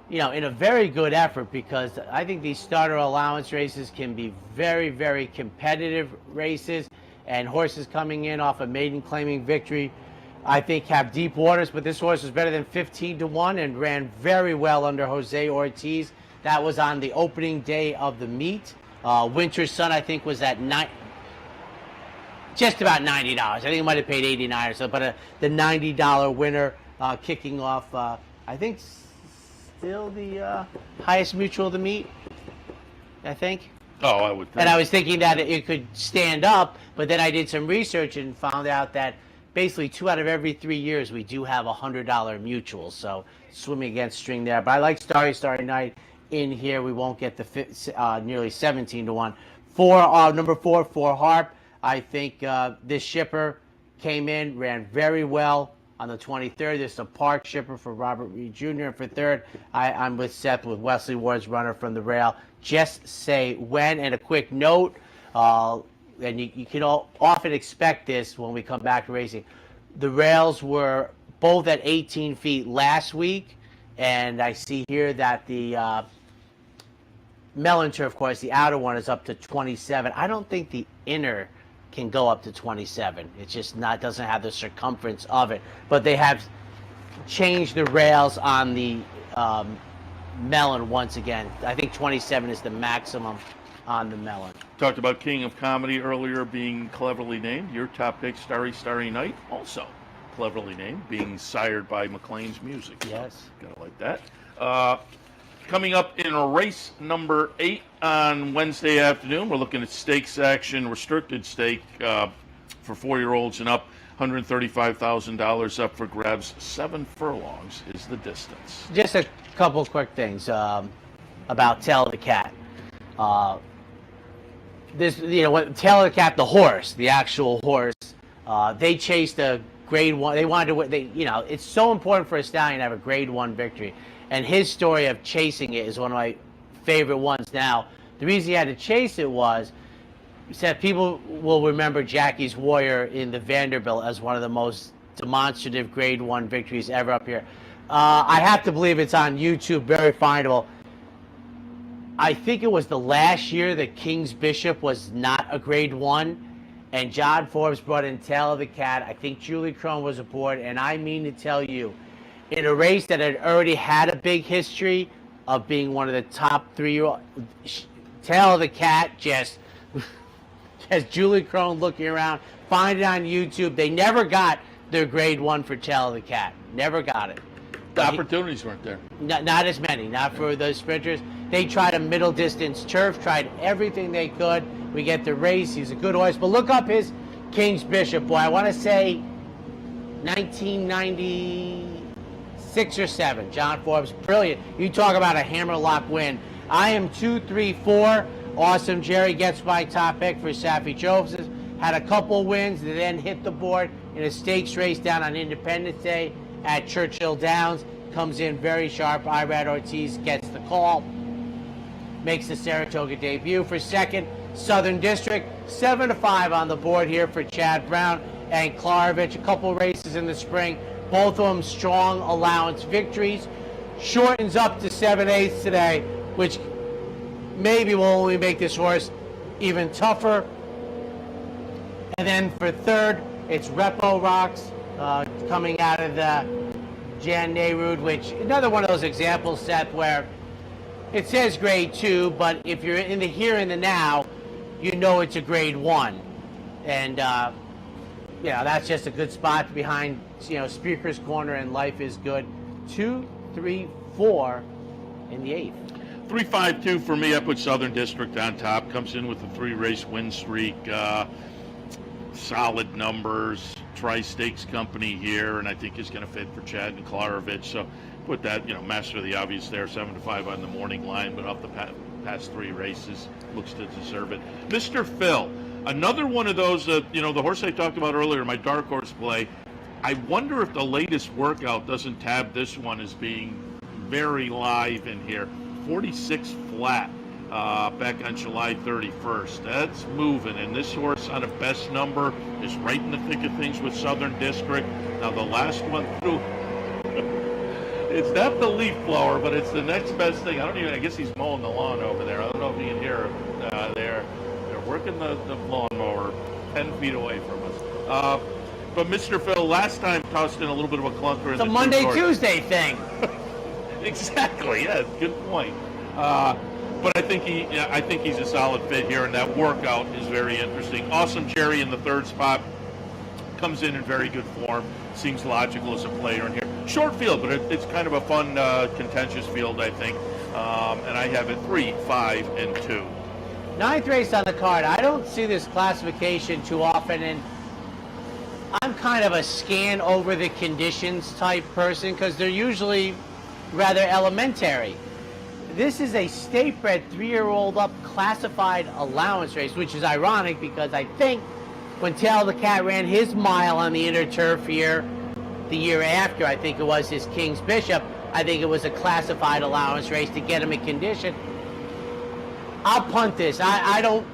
you know, in a very good effort, because I think these starter allowance races can be very, very competitive races, and horses coming in off a maiden claiming victory, I think, have deep waters. But this horse was better than 15-1 and ran very well under Jose Ortiz. That was on the opening day of the meet. Winter Sun, I think, was at just about $90. I think it might have paid $89 or so, but the $90 winner kicking off, I think, still the highest mutual of the meet, I think. Oh, I would think. And I was thinking that it could stand up, but then I did some research and found out that basically 2 out of every 3 years we do have $100 mutuals. So swimming against string there. But I like Starry Night in here. We won't get the nearly 17-1. Number 4 for Harp. I think this shipper came in, ran very well on the 23rd. This is a Park shipper for Robert Reed Jr. And for third, I'm with Seth with Wesley Ward's runner from the rail. Just Say When. And a quick note, and you can often expect this when we come back to racing. The rails were both at 18 feet last week, and I see here that the Mellon turf, of course, the outer one is up to 27. I don't think the inner can go up to 27. It's just doesn't have the circumference of it. But they have changed the rails on the Mellon once again. I think 27 is the maximum on the Mellon. Talked about King of Comedy earlier being cleverly named. Your top pick, Starry Night, also cleverly named, being sired by McLean's music. Yes. Gotta like that. Coming up in race number 8 on Wednesday afternoon, we're looking at stakes action, restricted stake for 4-year-olds and up. $135,000 up for grabs. 7 furlongs is the distance. Just a couple of quick things about Tail of the Cat. Tail of the Cat, the horse, the actual horse, they chased a grade 1. They wanted to. It's so important for a stallion to have a grade 1 victory, and his story of chasing it is one of my favorite ones. Now, the reason he had to chase it was, Seth, people will remember Jackie's Warrior in the Vanderbilt as one of the most demonstrative grade 1 victories ever up here. I have to believe it's on YouTube, very findable. I think it was the last year that King's Bishop was not a grade 1, and John Forbes brought in Tail of the Cat. I think Julie Crone was aboard, and I mean to tell you, in a race that had already had a big history of being one of the top 3-year-old, Tail of the Cat just has Julie Crone looking around. Find it on YouTube. They never got their grade 1 for Tail of the Cat. Never got it. The opportunities weren't there. Not as many, not for those sprinters. They tried a middle distance turf, tried everything they could. We get the race. He's a good horse. But look up his King's Bishop, boy. I want to say 1996 or 7. John Forbes, brilliant. You talk about a hammerlock win. I am 2, 3, 4. Awesome Jerry gets my top pick for Saffie Joseph. Had a couple wins, and then hit the board in a stakes race down on Independence Day at Churchill Downs. Comes in very sharp. Irad Ortiz gets the call. Makes the Saratoga debut. For second, Southern District. 7-5 on the board here for Chad Brown and Klarovich. A couple races in the spring. Both of them strong allowance victories. Shortens up to 7/8 today, which maybe will only make this horse even tougher. And then for third, it's Repo Rocks coming out of the Jan Nehrude, which another one of those examples, Seth, where it says grade 2, but if you're in the here and the now, you know it's a grade 1. And, that's just a good spot behind, Speaker's Corner and Life is Good. 2, 3, 4 in the 8th. 3-5-2 for me. I put Southern District on top. Comes in with a 3-race win streak. Solid numbers. Tri-Stakes company here, and I think is going to fit for Chad and Klarovich. So put that, master of the obvious there. 7-5 on the morning line, but off the past 3 races, looks to deserve it. Mr. Phil, another one of those, the horse I talked about earlier, my dark horse play. I wonder if the latest workout doesn't tab this one as being very live in here. 46 flat back on July 31st. That's moving, and this horse on a best number is right in the thick of things with Southern District. Now the last one through, It's not the leaf blower, but it's the next best thing. I guess he's mowing the lawn over there. I don't know if you can hear him. They're working the lawnmower 10 feet away from us. But Mr. Phil, last time tossed in a little bit of a clunker. It's a Monday, Tuesday thing. Exactly. Yeah, good point. But I think he's a solid fit here, and that workout is very interesting. Awesome Cherry in the third spot. Comes in very good form. Seems logical as a player in here. Short field, but it's kind of a fun, contentious field, I think. And I have it 3, 5, and 2. Ninth race on the card. I don't see this classification too often, and I'm kind of a scan over the conditions type person because they're usually rather elementary. This is a state-bred 3-year-old up classified allowance race, which is ironic because I think when Tail the Cat ran his mile on the inner turf here the year after, I think it was his King's Bishop, I think it was a classified allowance race to get him in condition. I'll punt this. I don't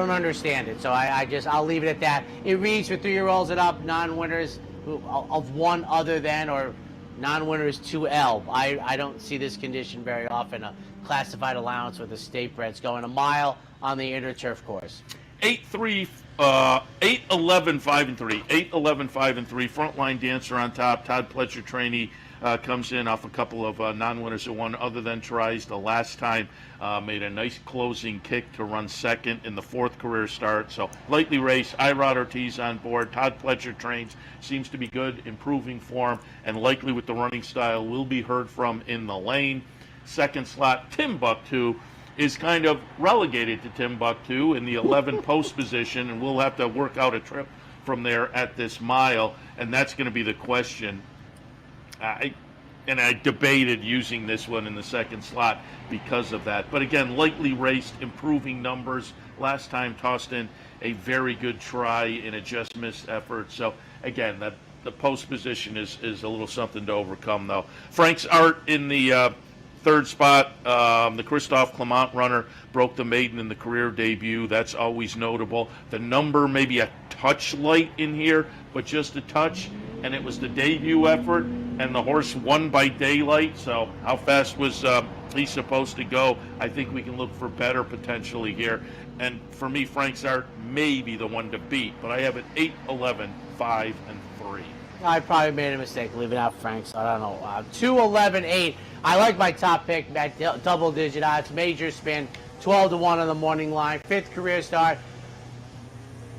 understand it, so I'll leave it at that. It reads for 3-year-olds and up, non-winners of one other than, or non-winners 2L. I don't see this condition very often. A classified allowance with the state breds going a mile on the inner turf course. 8-3, 8-11, 5 and 3. 8-11, 5 and 3. Frontline dancer on top. Todd Pletcher trainee comes in off a couple of non-winners of one other than tries the last time. Made a nice closing kick to run second in the 4th career start. So lightly raced. Irod Ortiz on board. Todd Pletcher trains. Seems to be good, improving form, and likely with the running style will be heard from in the lane. Second slot, Timbuktu is kind of relegated to Timbuktu in the 11 post position, and we'll have to work out a trip from there at this mile, and that's going to be the question. I debated using this one in the second slot because of that. But again, lightly raced, improving numbers. Last time tossed in a very good try in a just missed effort. So again, the post position is a little something to overcome, though. Frank's Art in the third spot. The Christophe Clement runner broke the maiden in the career debut. That's always notable. The number maybe a touch light in here, but just a touch. And it was the debut effort, and the horse won by daylight. So how fast was he supposed to go? I think we can look for better potentially here. And for me, Frank's Art may be the one to beat, but I have it 8, 11, 5, and 3. I probably made a mistake leaving out Frank's. I don't know. 2, 11, 8. I like my top pick at double-digit odds. Major spin, 12-1 on the morning line. 5th career start.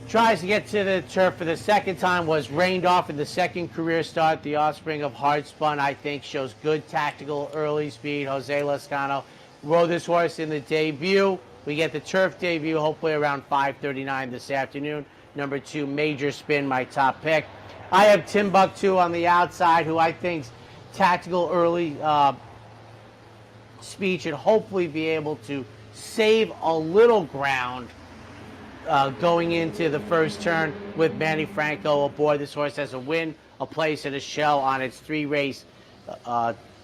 Tries to get to the turf for the second time. Was rained off in the 2nd career start. The offspring of Hard Spun, I think, shows good tactical early speed. Jose Lascano rode this horse in the debut. We get the turf debut hopefully around 5:39 this afternoon. Number 2, Major Spin, my top pick. I have Timbuktu on the outside, who I think's tactical early speed should hopefully be able to save a little ground going into the first turn with Manny Franco aboard. This horse has a win, a place, and a show on its 3-race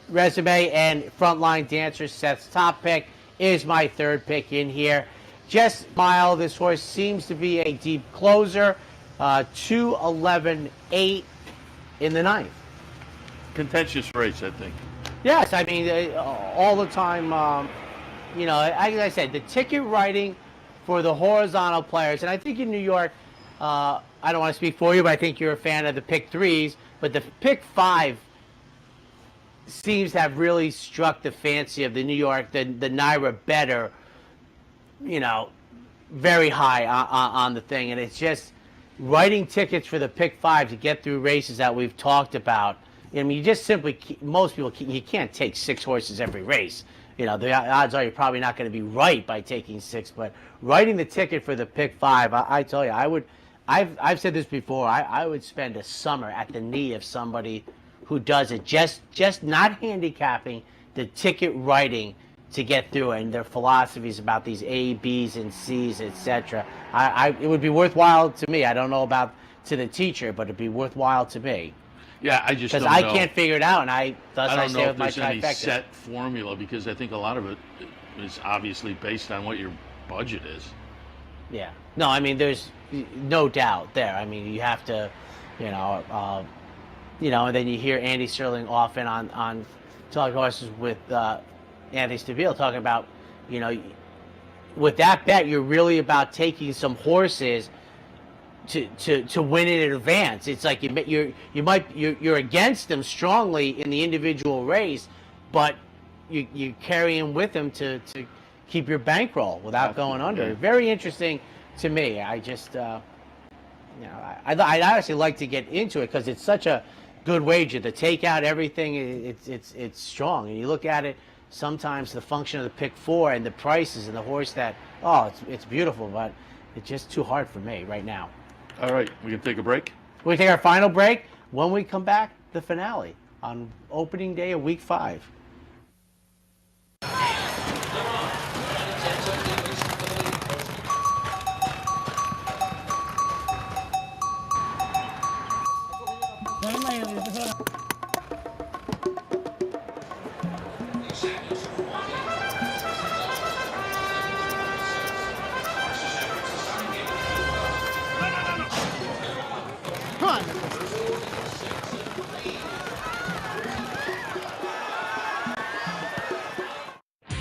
resume. And frontline dancer Seth's top pick is my 3rd pick in here. Just mile, this horse seems to be a deep closer. 2, 11, 8 in the 9th. Contentious race, I think. Yes, I mean, all the time, like I said, the ticket writing for the horizontal players, and I think in New York, I don't want to speak for you, but I think you're a fan of the pick 3s, but the pick 5 seems to have really struck the fancy of the New York, the Naira better, very high on the thing, and it's just writing tickets for the pick 5 to get through races that we've talked about. I mean, you just simply, most people, you can't take 6 horses every race. The odds are you're probably not going to be right by taking 6, but writing the ticket for the pick 5, I tell you, I've said this before, I would spend a summer at the knee of somebody who does it, just not handicapping, the ticket writing to get through it, and their philosophies about these A, Bs, and Cs, etc. It would be worthwhile to me. I don't know about to the teacher, but it'd be worthwhile to me. Yeah, I just don't know. Because I can't figure it out, and thus I stay with my trifecta. I don't know if there's any set formula, because I think a lot of it is obviously based on what your budget is. Yeah. No, I mean, there's no doubt there. I mean, you have to, and then you hear Andy Sterling often on Talking Horses with Anthony Stabile talking about, with that bet, you're really about taking some horses to win it in advance. It's like you're against them strongly in the individual race, but you carry them with them to keep your bankroll without going under. Very interesting to me. I just I'd honestly like to get into it because it's such a good wager. The takeout, everything, it's strong. And you look at it, sometimes the function of the pick 4 and the prices and the horse it's beautiful, but it's just too hard for me right now. All right, we can take a break. We take our final break. When we come back, the finale on opening day of week 5.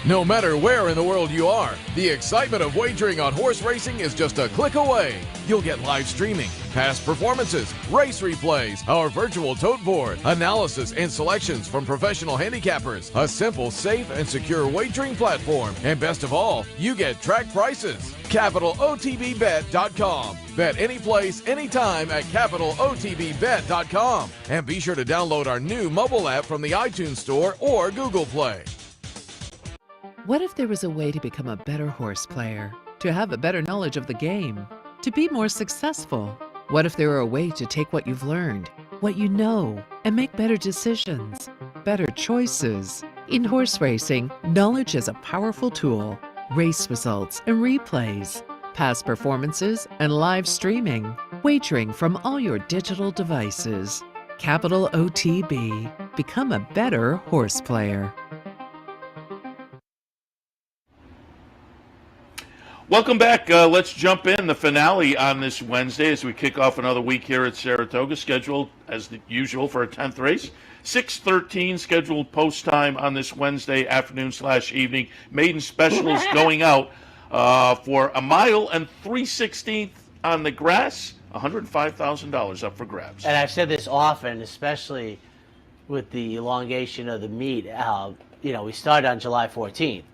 No matter where in the world you are, the excitement of wagering on horse racing is just a click away. You'll get live streaming, past performances, race replays, our virtual tote board, analysis and selections from professional handicappers, a simple, safe, and secure wagering platform, and best of all, you get track prices. CapitalOTBBet.com. Bet any place, anytime at CapitalOTBBet.com. And be sure to download our new mobile app from the iTunes Store or Google Play. What if there was a way to become a better horse player, to have a better knowledge of the game, to be more successful? What if there were a way to take what you've learned, what you know, and make better decisions, better choices? In horse racing, knowledge is a powerful tool. Race results and replays, past performances and live streaming, wagering from all your digital devices. Capital OTB. Become a better horse player. Welcome back. Let's jump in the finale on this Wednesday as we kick off another week here at Saratoga, scheduled as usual for a 10th race. 6:13 scheduled post time on this Wednesday afternoon/evening. Maiden specials going out for a mile and 3/16 on the grass. $105,000 up for grabs. And I've said this often, especially with the elongation of the meet. We started on July 14th,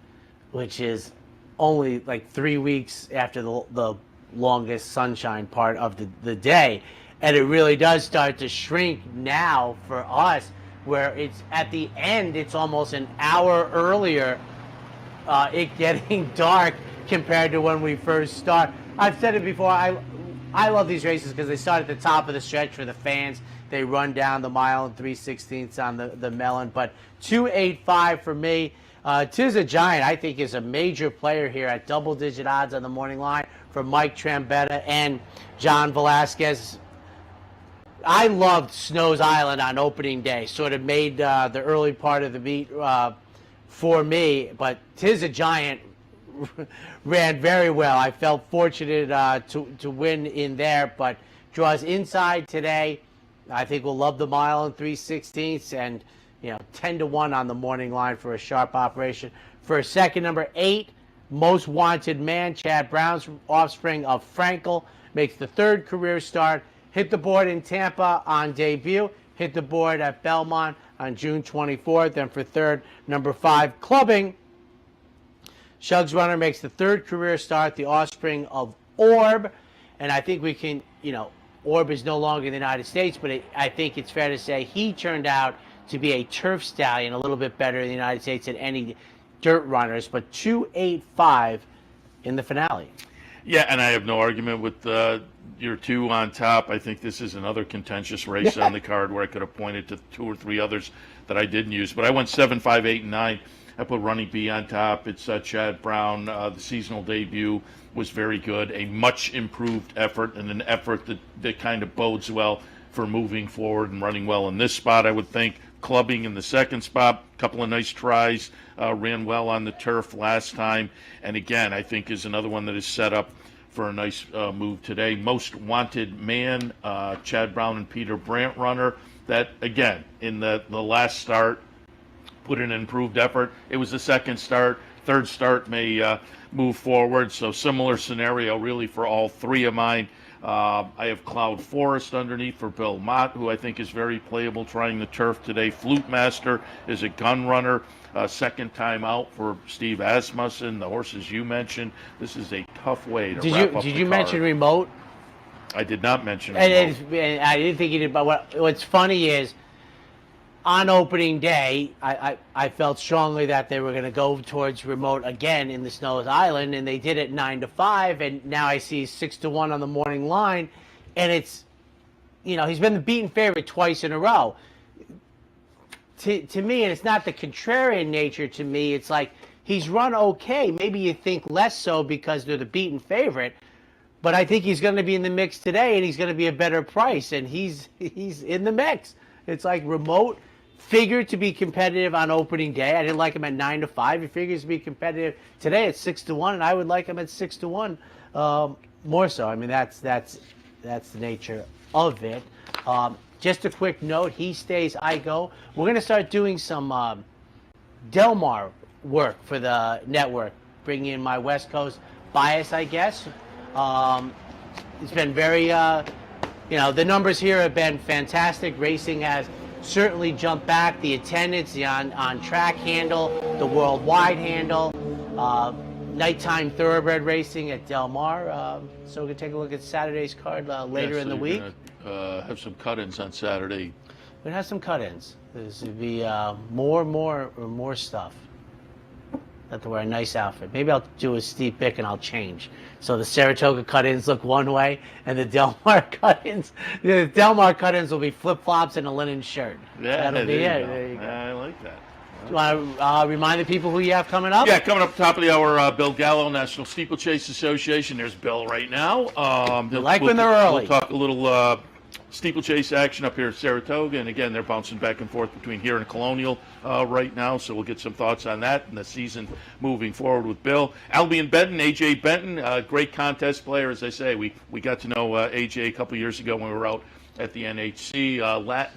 which is only like 3 weeks after the longest sunshine part of the day. And it really does start to shrink now for us, where it's at the end, it's almost an hour earlier, it getting dark compared to when we first start. I've said it before, I love these races because they start at the top of the stretch for the fans. They run down the mile and 3/16 on the melon, but 285 for me. Tiz a Giant, I think, is a major player here at double-digit odds on the morning line for Mike Trambetta and John Velasquez. I loved Snow's Island on opening day. Sort of made the early part of the meet for me, but Tiz a Giant ran very well. I felt fortunate to win in there, but draws inside today. I think we'll love the mile and 3/16 and 10-1 on the morning line for a sharp operation. For a second, number 8, Most Wanted Man, Chad Brown's offspring of Frankel, makes the 3rd career start. Hit the board in Tampa on debut. Hit the board at Belmont on June 24th. And for 3rd, number 5, Clubbing. Shug's Runner makes the 3rd career start, the offspring of Orb. And I think we can, Orb is no longer in the United States, but I think it's fair to say he turned out to be a turf stallion, a little bit better in the United States than any dirt runners, but 285 in the finale. Yeah, and I have no argument with your 2 on top. I think this is another contentious race on the card where I could have pointed to 2 or 3 others that I didn't use. But I went 7, 5, 8, and 9. I put Running B on top. It's Chad Brown. The seasonal debut was very good. A much improved effort, and an effort that kind of bodes well for moving forward and running well in this spot, I would think. Clubbing in the 2nd spot, a couple of nice tries, ran well on the turf last time, and again, I think is another one that is set up for a nice move today. Most Wanted Man, Chad Brown and Peter Brandt runner, that, again, in the last start, put in an improved effort. It was the second start. Third start may move forward. So similar scenario really for all three of mine. I have Cloud Forest underneath for Bill Mott, who I think is very playable trying the turf today. Flute Master is a gun runner. Second time out for Steve Asmussen, the horses you mentioned. This is a tough way to wrap up Did the you card. mention Remote? I did not mention And Remote. I didn't think you did, but what's funny is on opening day, I felt strongly that they were going to go towards Remote again in the Snows Island, and they did it 9-5, and now I see 6-1 on the morning line, and it's, he's been the beaten favorite twice in a row. To me, and it's not the contrarian nature to me, it's like he's run okay. Maybe you think less so because they're the beaten favorite, but I think he's going to be in the mix today, and he's going to be a better price, and he's in the mix. It's like Remote figured to be competitive on opening day. I didn't like him at 9-5. He figures to be competitive today at 6-1, and I would like him at 6-1 more so. I mean, that's the nature of it. Just a quick note: he stays, I go. We're going to start doing some Del Mar work for the network, bringing in my West Coast bias, I guess. It's been very, the numbers here have been fantastic. Racing has certainly jumped back. The attendance, the on-track handle, the worldwide handle, nighttime thoroughbred racing at Del Mar. So we're going to take a look at Saturday's card later in the week. Have some cut-ins on Saturday. We're going to have some cut-ins. There's going to be more stuff. Have to wear a nice outfit. Maybe I'll do a Steve Bick and I'll change. So the Saratoga cut-ins look one way, and the Del Mar cut-ins will be flip-flops and a linen shirt. Yeah, that'll be it. There you go. I like that. Do you want to remind the people who you have coming up? Yeah, coming up top of the hour, Bill Gallo, National Steeplechase Association. There's Bill right now. When they're early. We'll talk a little steeplechase action up here at Saratoga, and again, they're bouncing back and forth between here and Colonial right now, so we'll get some thoughts on that and the season moving forward with Bill. Albion Benton, AJ Benton, great contest player, as I say. We got to know AJ a couple years ago when we were out at the NHC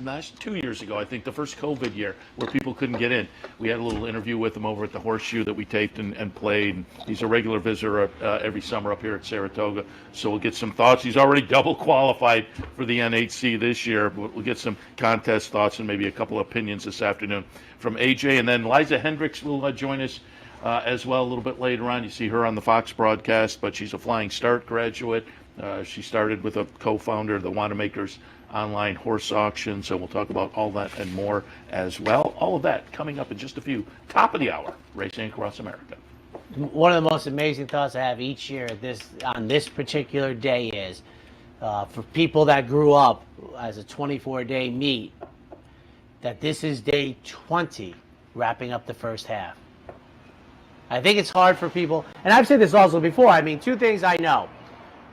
last 2 years ago, I think, the first COVID year where people couldn't get in. We had a little interview with him over at the Horseshoe that we taped and played. And he's a regular visitor every summer up here at Saratoga, so we'll get some thoughts. He's already double qualified for the NHC this year, but we'll get some contest thoughts and maybe a couple opinions this afternoon from AJ. And then Liza Hendricks will join us as well a little bit later on. You see her on the Fox broadcast, but she's a Flying Start graduate. She started with a co-founder of the Wanamaker's online horse auction, so we'll talk about all that and more as well. All of that coming up in just a few. Top of the hour, racing across America. One of the most amazing thoughts I have each year on this particular day is for people that grew up as a 24-day meet, that this is day 20, wrapping up the first half. I think it's hard for people, and I've said this also before. I mean, two things I know.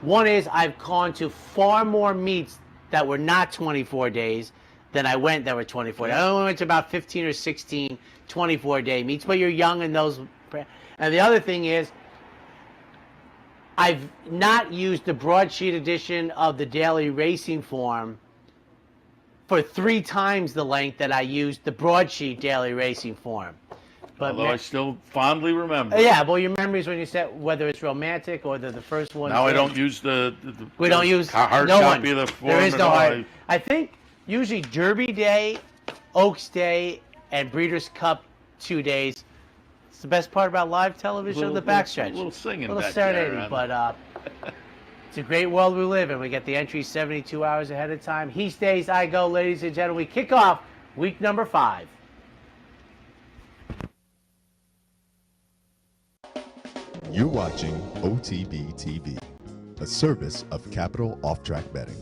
One is I've gone to far more meets that were not 24 days than I went that were 24 days. I only went to about 15 or 16 24-day meets, but you're young in those. And the other thing is I've not used the broadsheet edition of the daily racing form for 3 times the length that I used the broadsheet daily racing form. But although I still fondly remember. Yeah, well, your memories when you said whether it's romantic or the first one. Now I don't use the we don't use hard no copy one. of the form. There is no hard. I think usually Derby Day, Oaks Day, and Breeders' Cup 2 days. It's the best part about live television of the backstretch. A little singing, a little back serenading, there, but it's a great world we live in. We get the entries 72 hours ahead of time. He stays, I go, ladies and gentlemen. We kick off week number 5. You're watching OTB TV, a service of Capital Off Track Betting.